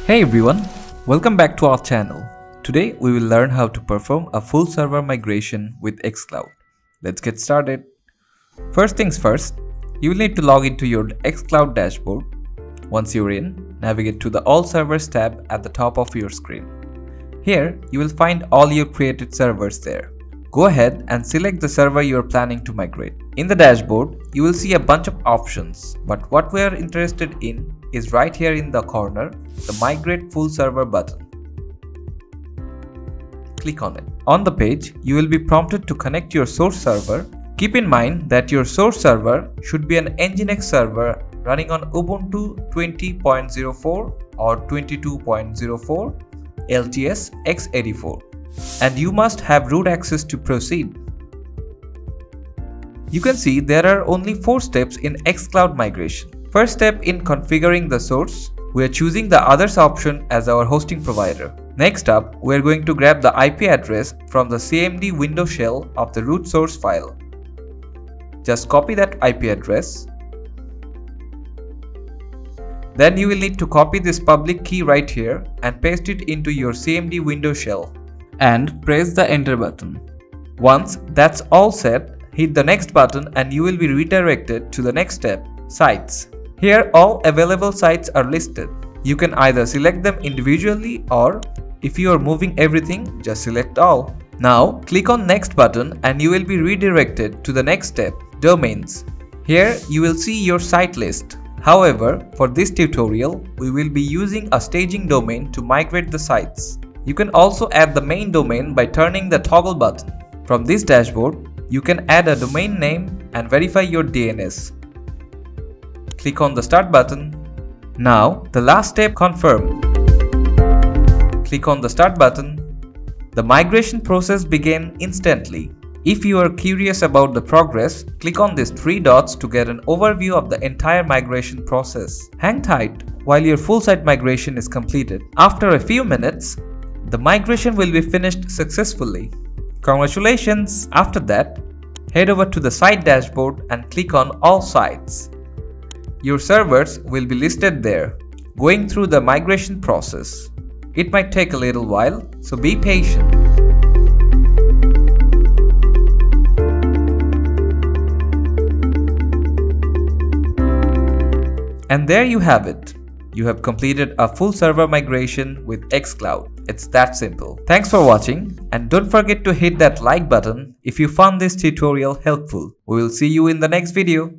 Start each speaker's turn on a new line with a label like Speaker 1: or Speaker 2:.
Speaker 1: Hey everyone, welcome back to our channel. Today we will learn how to perform a full server migration with xCloud. Let's get started. First things first, you will need to log into your xCloud dashboard. Once you're in, navigate to the All Servers tab at the top of your screen. Here, you will find all your created servers there. Go ahead and select the server you are planning to migrate. In the dashboard, you will see a bunch of options, but what we are interested in is right here in the corner, the Migrate Full Server button. Click on it. On the page, you will be prompted to connect your source server. Keep in mind that your source server should be an Nginx server running on Ubuntu 20.04 or 22.04 LTS x84. And you must have root access to proceed. You can see there are only 4 steps in xCloud migration. First step, in configuring the source, we are choosing the others option as our hosting provider. Next up, we are going to grab the IP address from the CMD window shell of the root source file. Just copy that IP address. Then you will need to copy this public key right here and paste it into your CMD window shell. And press the enter button. Once that's all set, hit the next button and you will be redirected to the next step, sites. Here all available sites are listed. You can either select them individually or if you are moving everything, just select all. Now click on next button and you will be redirected to the next step, domains. Here you will see your site list. However, for this tutorial, we will be using a staging domain to migrate the sites. You can also add the main domain by turning the toggle button. From this dashboard, you can add a domain name and verify your DNS. Click on the start button. Now, the last step, confirm. Click on the start button. The migration process began instantly. If you are curious about the progress, click on these 3 dots to get an overview of the entire migration process. Hang tight while your full site migration is completed. After a few minutes, the migration will be finished successfully. Congratulations! After that, head over to the site dashboard and click on all sites. Your servers will be listed there, going through the migration process. It might take a little while, so be patient. And there you have it. You have completed a full server migration with xCloud. It's that simple. Thanks for watching and don't forget to hit that like button if you found this tutorial helpful. We will see you in the next video.